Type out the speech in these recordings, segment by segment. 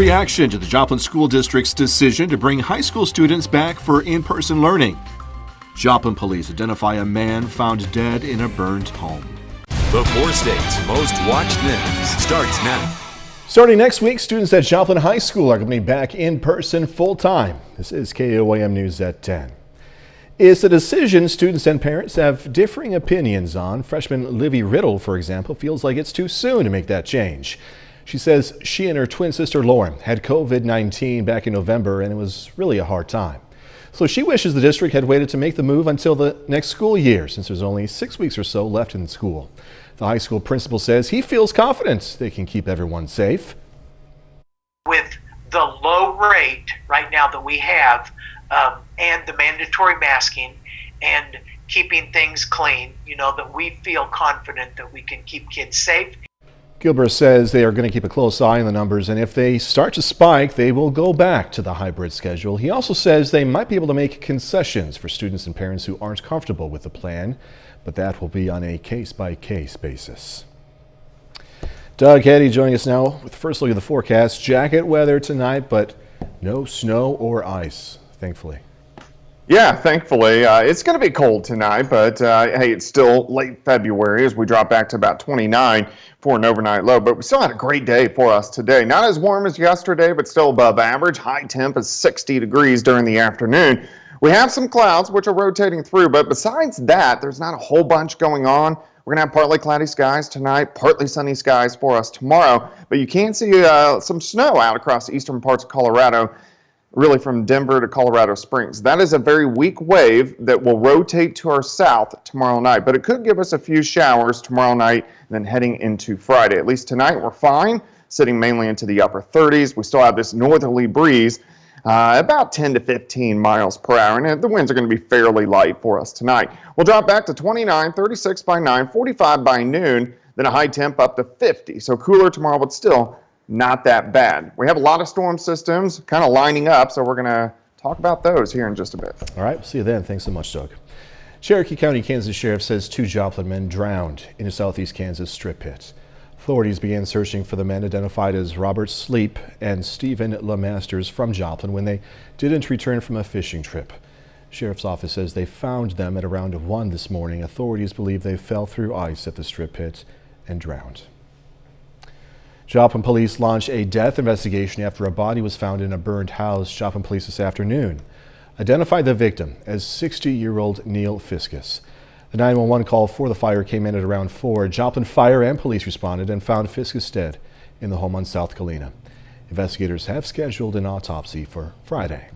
reaction to the Joplin School District's decision to bring high school students back for in-person learning. Joplin police identify a man found dead in a burned home. The 4 states' most watched news starts now. Starting next week, students at Joplin High School are going to be back in person full-time. This is KOAM News at 10. It's a decision students and parents have differing opinions on. Freshman Livy Riddle, for example, feels like it's too soon to make that change. She says she and her twin sister Lauren had COVID-19 back in November, and it was really a hard time. So she wishes the district had waited to make the move until the next school year, since there's only 6 weeks or so left in school. The high school principal says he feels confident they can keep everyone safe. With the low rate right now that we have, and the mandatory masking and keeping things clean, that we feel confident that we can keep kids safe. Gilbert says they are going to keep a close eye on the numbers, and if they start to spike, they will go back to the hybrid schedule. He also says they might be able to make concessions for students and parents who aren't comfortable with the plan, but that will be on a case-by-case basis. Doug Heddy joining us now with the first look at the forecast. Jacket weather tonight, but no snow or ice, thankfully. Yeah, thankfully. It's going to be cold tonight, but hey, it's still late February as we drop back to about 29 for an overnight low. But we still had a great day for us today. Not as warm as yesterday, but still above average. High temp is 60 degrees during the afternoon. We have some clouds which are rotating through, but besides that, there's not a whole bunch going on. We're going to have partly cloudy skies tonight, partly sunny skies for us tomorrow, but you can see some snow out across the eastern parts of Colorado, really from Denver to Colorado Springs. That is a very weak wave that will rotate to our south tomorrow night, but it could give us a few showers tomorrow night and then heading into Friday. At least tonight we're fine, sitting mainly into the upper 30s. We still have this northerly breeze, about 10 to 15 miles per hour, and the winds are going to be fairly light for us tonight. We'll drop back to 29, 36 by 9, 45 by noon, then a high temp up to 50. So cooler tomorrow, but still not that bad. We have a lot of storm systems kind of lining up, so we're going to talk about those here in just a bit. All right, we'll see you then. Thanks so much, Doug. Cherokee County, Kansas Sheriff says 2 Joplin men drowned in a southeast Kansas strip pit. Authorities began searching for the men identified as Robert Sleep and Stephen LeMasters from Joplin when they didn't return from a fishing trip. Sheriff's office says they found them at around 1 this morning. Authorities believe they fell through ice at the strip pit and drowned. Joplin police launched a death investigation after a body was found in a burned house. Joplin police this afternoon identified the victim as 60-year-old Neil Fiscus. The 911 call for the fire came in at around 4. Joplin Fire and police responded and found Fiscus dead in the home on South Galena. Investigators have scheduled an autopsy for Friday.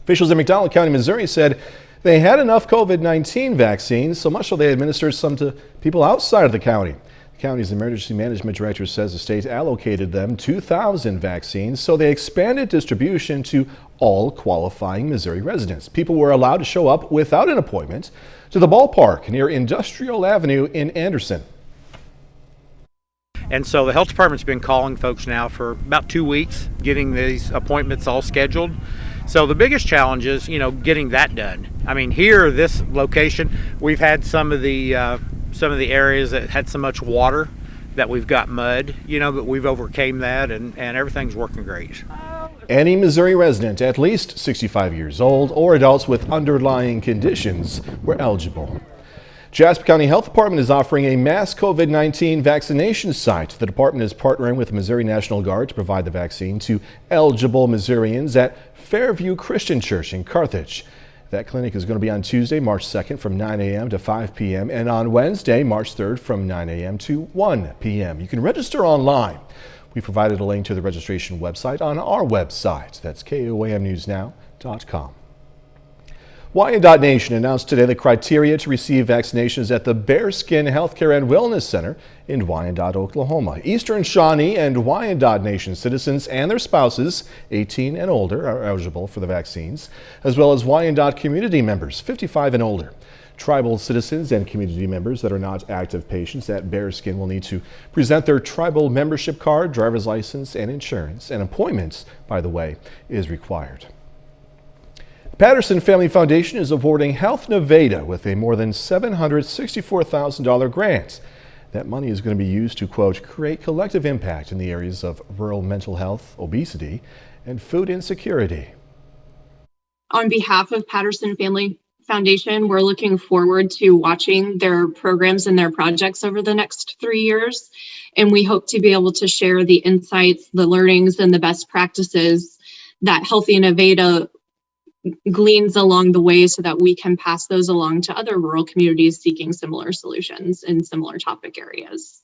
Officials in McDonald County, Missouri said they had enough COVID-19 vaccines, so much so they administered some to people outside of the county. The county's emergency management director says the state allocated them 2,000 vaccines, so they expanded distribution to all qualifying Missouri residents. People were allowed to show up without an appointment to the ballpark near Industrial Avenue in Anderson. And so the health department's been calling folks now for about 2 weeks, getting these appointments all scheduled. So the biggest challenge is, getting that done. I mean, here, this location, we've had some of the areas that had so much water that we've got mud, but we've overcame that and everything's working great. Any Missouri resident at least 65 years old or adults with underlying conditions were eligible. Jasper County Health Department is offering a mass COVID-19 vaccination site. The department is partnering with the Missouri National Guard to provide the vaccine to eligible Missourians at Fairview Christian Church in Carthage. That clinic is going to be on Tuesday, March 2nd from 9 a.m. to 5 p.m. and on Wednesday, March 3rd from 9 a.m. to 1 p.m. You can register online. We provided a link to the registration website on our website. That's KOAMnewsnow.com. Wyandotte Nation announced today the criteria to receive vaccinations at the Bearskin Healthcare and Wellness Center in Wyandotte, Oklahoma. Eastern Shawnee and Wyandotte Nation citizens and their spouses, 18 and older, are eligible for the vaccines, as well as Wyandotte community members, 55 and older. Tribal citizens and community members that are not active patients at Bearskin will need to present their tribal membership card, driver's license, and insurance. And appointments, by the way, is required. Patterson Family Foundation is awarding Health Nevada with a more than $764,000 grant. That money is going to be used to, quote, create collective impact in the areas of rural mental health, obesity, and food insecurity. On behalf of Patterson Family Foundation, we're looking forward to watching their programs and their projects over the next 3 years. And we hope to be able to share the insights, the learnings, and the best practices that Healthy Innovata gleans along the way so that we can pass those along to other rural communities seeking similar solutions in similar topic areas.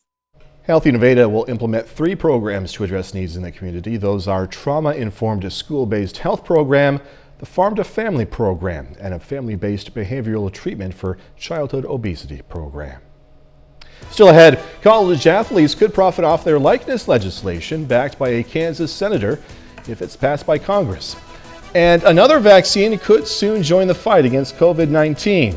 Healthy Innovata will implement 3 programs to address needs in the community. Those are trauma-informed school-based health program, the Farm to Family program, and a family-based behavioral treatment for childhood obesity program. Still ahead, college athletes could profit off their likeness legislation backed by a Kansas senator if it's passed by Congress. And another vaccine could soon join the fight against COVID-19.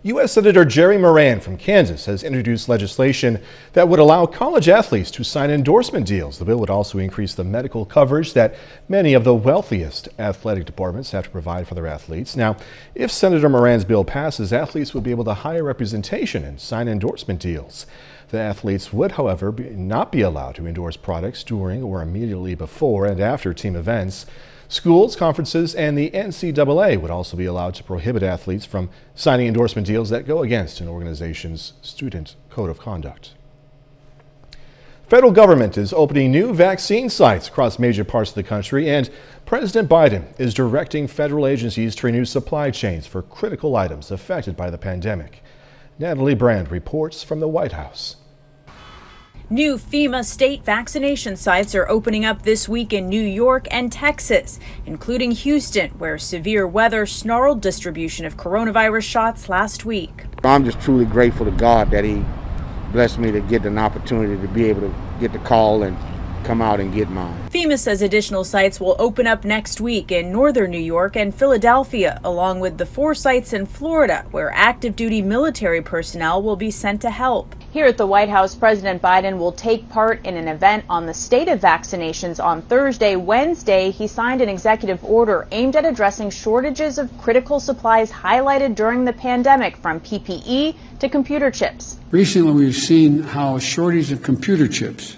U.S. Senator Jerry Moran from Kansas has introduced legislation that would allow college athletes to sign endorsement deals. The bill would also increase the medical coverage that many of the wealthiest athletic departments have to provide for their athletes. Now, if Senator Moran's bill passes, athletes would be able to hire representation and sign endorsement deals. The athletes would, however, not be allowed to endorse products during or immediately before and after team events. Schools, conferences, and the NCAA would also be allowed to prohibit athletes from signing endorsement deals that go against an organization's student code of conduct. Federal government is opening new vaccine sites across major parts of the country, and President Biden is directing federal agencies to renew supply chains for critical items affected by the pandemic. Natalie Brand reports from the White House. New FEMA state vaccination sites are opening up this week in New York and Texas, including Houston, where severe weather snarled distribution of coronavirus shots last week. I'm just truly grateful to God that He blessed me to get an opportunity to be able to get the call and come out and get mine. FEMA says additional sites will open up next week in northern New York and Philadelphia, along with the 4 sites in Florida, where active duty military personnel will be sent to help. Here at the White House, President Biden will take part in an event on the state of vaccinations on Thursday. Wednesday, he signed an executive order aimed at addressing shortages of critical supplies highlighted during the pandemic, from PPE to computer chips. Recently, we've seen how a shortage of computer chips,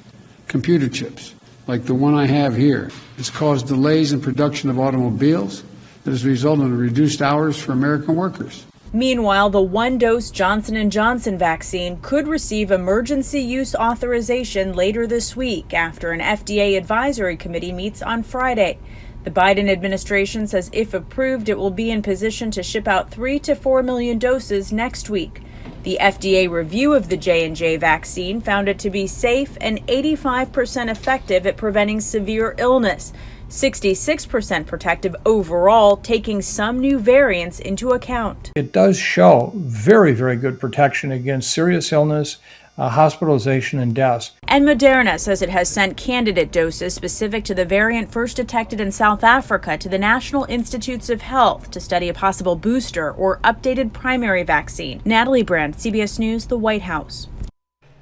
like the one I have here, has caused delays in production of automobiles that has resulted in reduced hours for American workers. Meanwhile, the 1-dose Johnson & Johnson vaccine could receive emergency use authorization later this week after an FDA advisory committee meets on Friday. The Biden administration says if approved, it will be in position to ship out 3 to 4 million doses next week. The FDA review of the J&J vaccine found it to be safe and 85% effective at preventing severe illness, 66% protective overall, taking some new variants into account. It does show very, very good protection against serious illness, hospitalization, and deaths. And Moderna says it has sent candidate doses specific to the variant first detected in South Africa to the National Institutes of Health to study a possible booster or updated primary vaccine. Natalie Brand, CBS News, the White House.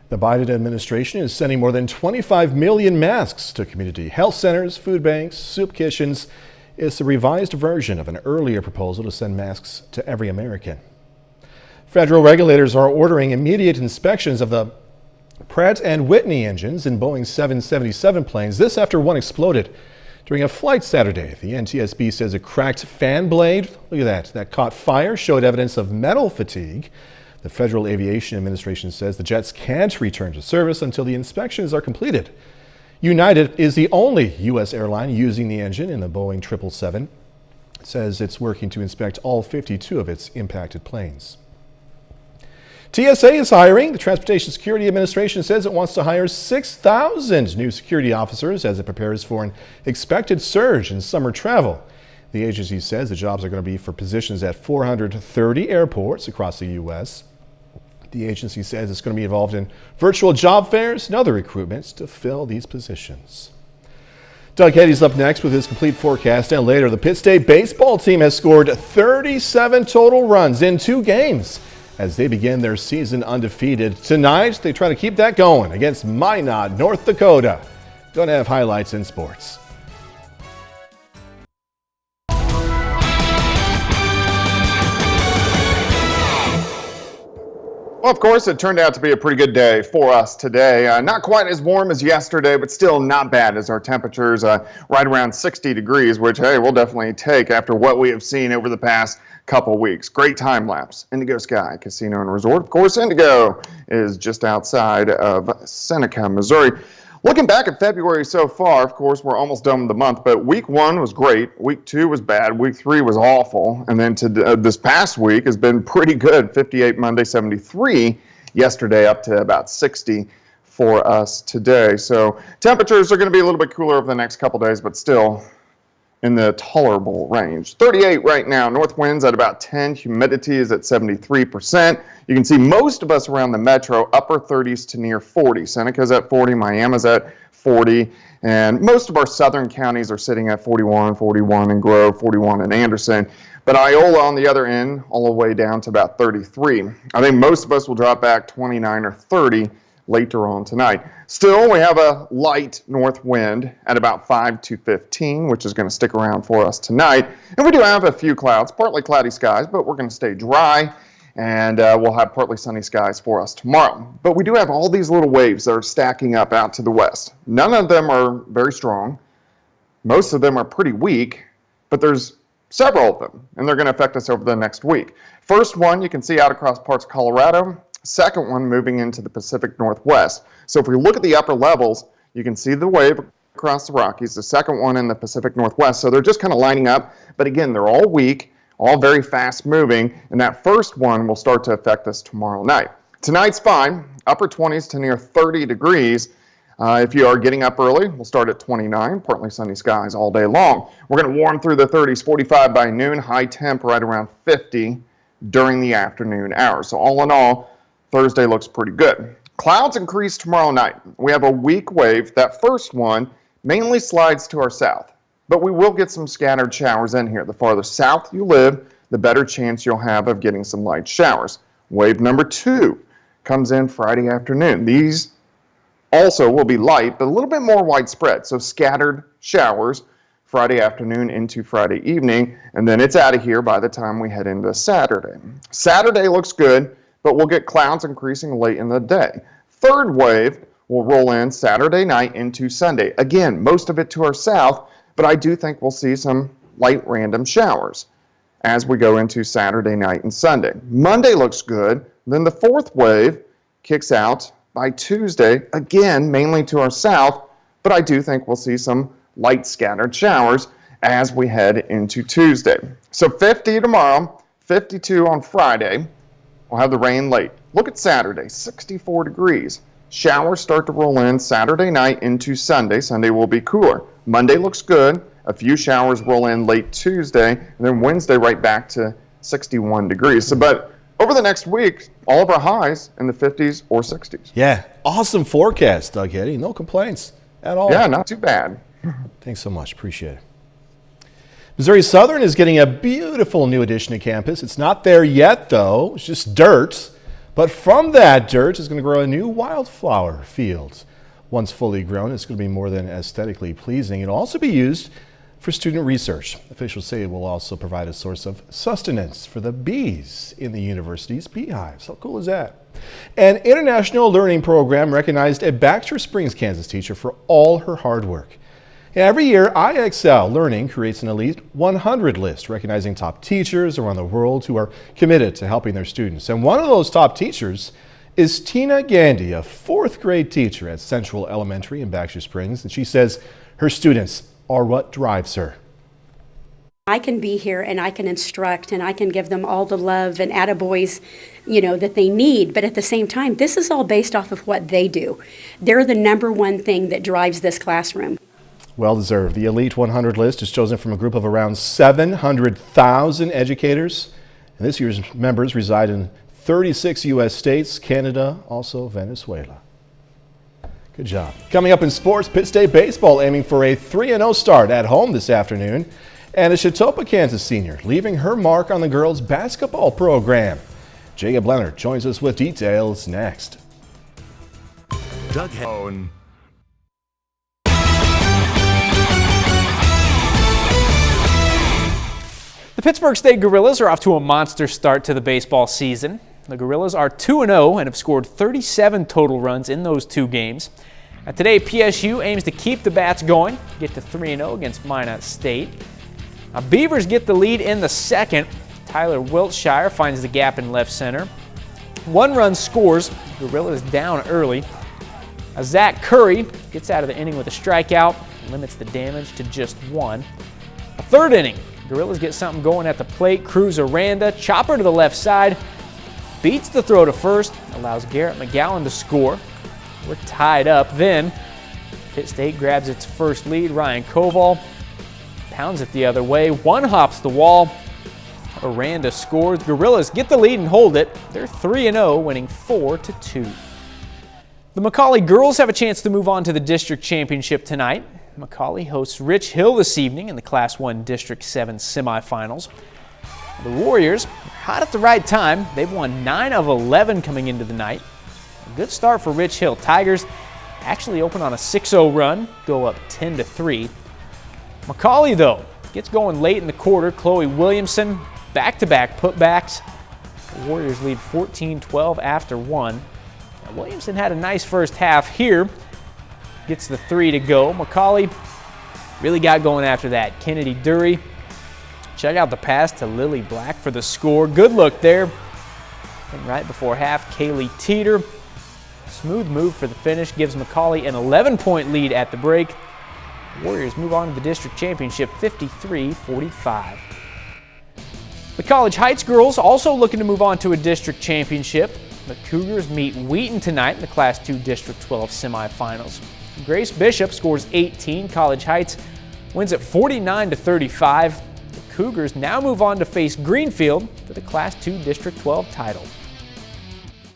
The Biden administration is sending more than 25 million masks to community health centers, food banks, soup kitchens. It's a revised version of an earlier proposal to send masks to every American. Federal regulators are ordering immediate inspections of the Pratt & Whitney engines in Boeing 777 planes. This after one exploded during a flight Saturday. The NTSB says a cracked fan blade, look at that caught fire, showed evidence of metal fatigue. The Federal Aviation Administration says the jets can't return to service until the inspections are completed. United is the only U.S. airline using the engine in the Boeing 777. It says it's working to inspect all 52 of its impacted planes. TSA is hiring. The Transportation Security Administration says it wants to hire 6,000 new security officers as it prepares for an expected surge in summer travel. The agency says the jobs are going to be for positions at 430 airports across the U.S. The agency says it's going to be involved in virtual job fairs and other recruitments to fill these positions. Doug Heddy's up next with his complete forecast, and later the Pitt State baseball team has scored 37 total runs in 2 games as they begin their season undefeated. Tonight, they try to keep that going against Minot, North Dakota. Going to have highlights in sports. Well, of course, it turned out to be a pretty good day for us today. Not quite as warm as yesterday, but still not bad as our temperatures right around 60 degrees, which, hey, we'll definitely take after what we have seen over the past couple weeks. Great time lapse. Indigo Sky Casino and Resort. Of course, Indigo is just outside of Seneca, Missouri. Looking back at February so far, of course, we're almost done with the month, but week 1 was great. Week 2 was bad. Week 3 was awful. And then this past week has been pretty good. 58 Monday, 73 yesterday, up to about 60 for us today. So temperatures are going to be a little bit cooler over the next couple days, but still in the tolerable range. 38 right now. North winds at about 10. Humidity is at 73%. You can see most of us around the metro, upper 30s to near 40. Seneca's at 40. Miami's at 40. And most of our southern counties are sitting at 41, 41 in Grove, 41 in Anderson. But Iola on the other end, all the way down to about 33. I think most of us will drop back 29 or 30 later on tonight. Still, we have a light north wind at about 5 to 15, which is going to stick around for us tonight. And we do have a few clouds, partly cloudy skies, but we're going to stay dry, and we'll have partly sunny skies for us tomorrow. But we do have all these little waves that are stacking up out to the west. None of them are very strong. Most of them are pretty weak, but there's several of them, and they're going to affect us over the next week. First one you can see out across parts of Colorado. Second one moving into the Pacific Northwest. So if we look at the upper levels, you can see the wave across the Rockies, the second one in the Pacific Northwest. So they're just kind of lining up. But again, they're all weak, all very fast moving. And that first one will start to affect us tomorrow night. Tonight's fine, upper 20s to near 30 degrees. If you are getting up early, we'll start at 29, partly sunny skies all day long. We're going to warm through the 30s, 45 by noon, high temp right around 50 during the afternoon hours. So all in all, Thursday looks pretty good. Clouds increase tomorrow night. We have a weak wave. That first one mainly slides to our south, but we will get some scattered showers in here. The farther south you live, the better chance you'll have of getting some light showers. Wave number 2 comes in Friday afternoon. These also will be light, but a little bit more widespread. So scattered showers Friday afternoon into Friday evening, and then it's out of here by the time we head into Saturday. Saturday looks good, but we'll get clouds increasing late in the day. Third wave will roll in Saturday night into Sunday. Again, most of it to our south, but I do think we'll see some light random showers as we go into Saturday night and Sunday. Monday looks good. Then the fourth wave kicks out by Tuesday, again, mainly to our south, but I do think we'll see some light scattered showers as we head into Tuesday. So 50 tomorrow, 52 on Friday. We'll have the rain late. Look at Saturday, 64 degrees. Showers start to roll in Saturday night into Sunday. Sunday will be cooler. Monday looks good. A few showers roll in late Tuesday, and then Wednesday right back to 61 degrees. But over the next week, all of our highs in the 50s or 60s. Yeah, awesome forecast, Doug Heddy. No complaints at all. Yeah, not too bad. Thanks so much. Appreciate it. Missouri Southern is getting a beautiful new addition to campus. It's not there yet, though. It's just dirt. But from that dirt is going to grow a new wildflower field. Once fully grown, it's going to be more than aesthetically pleasing. It'll also be used for student research. Officials say it will also provide a source of sustenance for the bees in the university's beehives. How cool is that? An international learning program recognized a Baxter Springs, Kansas teacher for all her hard work. Every year, IXL Learning creates an Elite 100 list recognizing top teachers around the world who are committed to helping their students. And one of those top teachers is Tina Gandy, a 4th grade teacher at Central Elementary in Baxter Springs. And she says her students are what drives her. I can be here and I can instruct and I can give them all the love and attaboys, that they need. But at the same time, this is all based off of what they do. They're the number one thing that drives this classroom. Well deserved. The Elite 100 list is chosen from a group of around 700,000 educators. And this year's members reside in 36 U.S. states, Canada, also Venezuela. Good job. Coming up in sports, Pitt State baseball aiming for a 3-0 start at home this afternoon. And a Chautauqua, Kansas senior leaving her mark on the girls' basketball program. Jacob Leonard joins us with details next. Doug Heddy. The Pittsburgh State Gorillas are off to a monster start to the baseball season. The Gorillas are 2-0 and have scored 37 total runs in those 2 games. Today, PSU aims to keep the bats going, get to 3-0 against Minot State. Beavers get the lead in the second. Tyler Wiltshire finds the gap in left center. 1 run scores. Gorillas down early. Zach Curry gets out of the inning with a strikeout, limits the damage to just 1. A 3rd inning. Gorillas get something going at the plate. Cruz Aranda, chopper to the left side, beats the throw to first, allows Garrett McGowan to score. We're tied up. Then Pitt State grabs its first lead. Ryan Koval pounds it the other way. 1 hops the wall. Aranda scores. Gorillas get the lead and hold it. They're 3-0, winning 4-2. The Macaulay girls have a chance to move on to the district championship tonight. Macaulay hosts Rich Hill this evening in the Class 1 District 7 semifinals. The Warriors are hot at the right time. They've won 9 of 11 coming into the night. A good start for Rich Hill. Tigers actually open on a 6-0 run, go up 10-3. Macaulay, though, gets going late in the quarter. Chloe Williamson, back-to-back putbacks. The Warriors lead 14-12 after 1. Now, Williamson had a nice first half here. Gets the 3 to go. Macaulay really got going after that. Kennedy Dury, check out the pass to Lily Black for the score. Good look there. And right before half, Kaylee Teeter, smooth move for the finish, gives Macaulay an 11-point lead at the break. The Warriors move on to the district championship 53-45. The College Heights girls also looking to move on to a district championship. The Cougars meet Wheaton tonight in the Class 2 District 12 semifinals. Grace Bishop scores 18. College Heights wins at 49-35. The Cougars now move on to face Greenfield for the Class 2 District 12 title.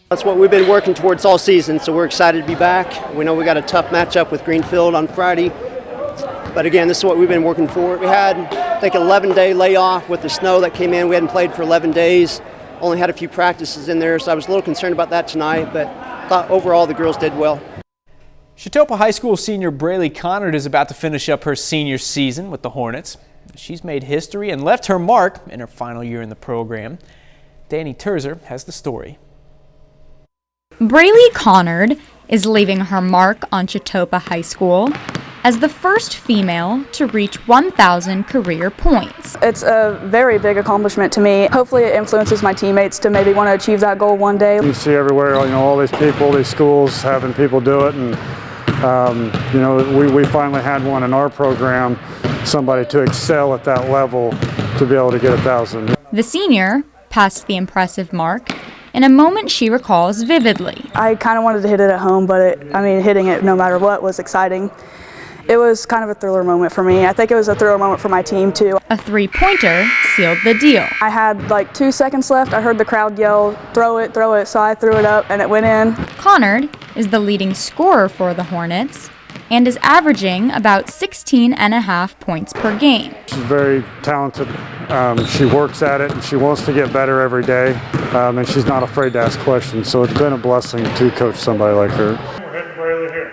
That's what we've been working towards all season, so we're excited to be back. We know we got a tough matchup with Greenfield on Friday, but again, this is what we've been working for. We had, I think, an 11-day layoff with the snow that came in. We hadn't played for 11 days, only had a few practices in there, so I was a little concerned about that tonight, but I thought overall the girls did well. Chetopa High School senior Braylee Connard is about to finish up her senior season with the Hornets. She's made history and left her mark in her final year in the program. Danny Terzer has the story. Braylee Connard is leaving her mark on Chetopa High School as the first female to reach 1,000 career points. It's a very big accomplishment to me. Hopefully it influences my teammates to maybe want to achieve that goal one day. You see everywhere, all these people, these schools having people do it, and we finally had one in our program, somebody to excel at that level to be able to get 1,000. The senior passed the impressive mark in a moment she recalls vividly. I kind of wanted to hit it at home, but hitting it no matter what was exciting. It was kind of a thriller moment for me. I think it was a thriller moment for my team too. A 3-pointer sealed the deal. I had like 2 seconds left. I heard the crowd yell, throw it, so I threw it up and it went in. Connard is the leading scorer for the Hornets and is averaging about 16.5 points per game. She's very talented. She works at it and she wants to get better every day, and she's not afraid to ask questions, so it's been a blessing to coach somebody like her.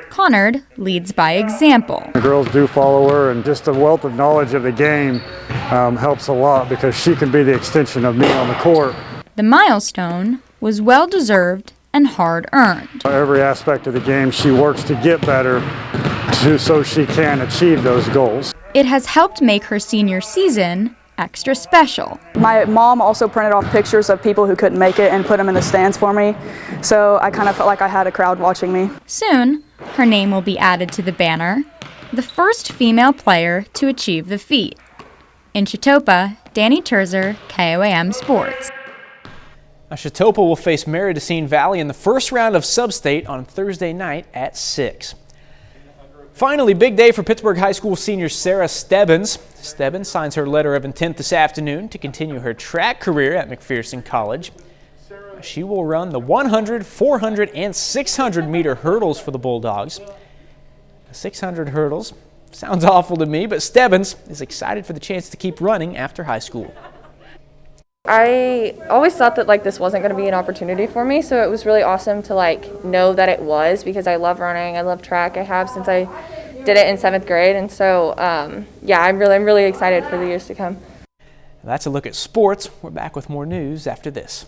Connard leads by example. The girls do follow her, and just the wealth of knowledge of the game helps a lot because she can be the extension of me on the court. The milestone was well-deserved and hard-earned. Every aspect of the game she works to get better so she can achieve those goals. It has helped make her senior season extra special. My mom also printed off pictures of people who couldn't make it and put them in the stands for me, so I kind of felt like I had a crowd watching me. Soon, her name will be added to the banner, the first female player to achieve the feat. In Chetopa, Danny Terzer, KOAM Sports. Chetopa will face Meridocene Valley in the first round of Sub-State on Thursday night at 6. Finally, big day for Pittsburgh High School senior Sarah Stebbins. Stebbins signs her letter of intent this afternoon to continue her track career at McPherson College. She will run the 100, 400, and 600 meter hurdles for the Bulldogs. The 600 hurdles sounds awful to me, but Stebbins is excited for the chance to keep running after high school. I always thought that this wasn't going to be an opportunity for me, so it was really awesome to know that it was, because I love running, I love track. I have since I did it in 7th grade, and so I'm really excited for the years to come. That's a look at sports. We're back with more news after this.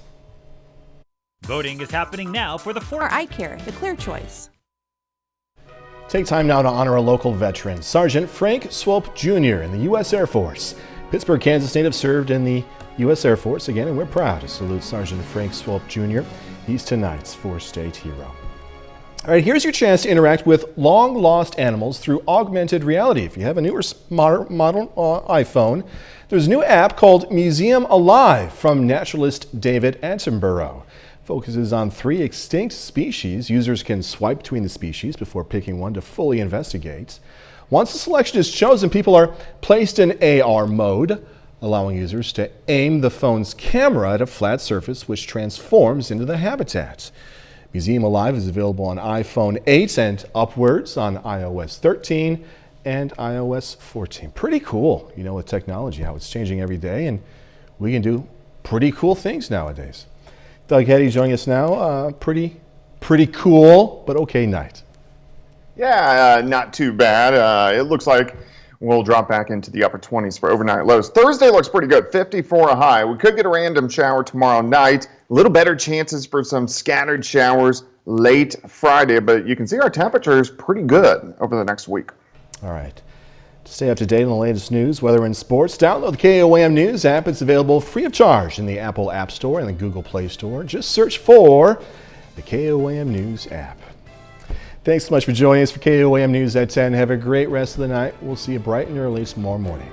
Voting is happening now for the Eye Care, the clear choice. Take time now to honor a local veteran, Sergeant Frank Swope Jr. in the U.S. Air Force. Pittsburgh, Kansas native served in the U.S. Air Force again, and we're proud to salute Sergeant Frank Swope Jr. He's tonight's four-state hero. All right, here's your chance to interact with long-lost animals through augmented reality. If you have a newer model iPhone, there's a new app called Museum Alive from naturalist David Attenborough. Focuses on 3 extinct species. Users can swipe between the species before picking one to fully investigate. Once the selection is chosen, people are placed in AR mode, allowing users to aim the phone's camera at a flat surface which transforms into the habitat. Museum Alive is available on iPhone 8 and upwards on iOS 13 and iOS 14. Pretty cool, you know, with technology, how it's changing every day, and we can do pretty cool things nowadays. Doug Heddy joining us now. Pretty cool, but okay night. Yeah, not too bad. It looks like we'll drop back into the upper 20s for overnight lows. Thursday looks pretty good, 54 a high. We could get a random shower tomorrow night. A little better chances for some scattered showers late Friday, but you can see our temperature is pretty good over the next week. All right. To stay up to date on the latest news, weather, and sports, download the KOAM News app. It's available free of charge in the Apple App Store and the Google Play Store. Just search for the KOAM News app. Thanks so much for joining us for KOAM News at 10. Have a great rest of the night. We'll see you bright and early tomorrow morning.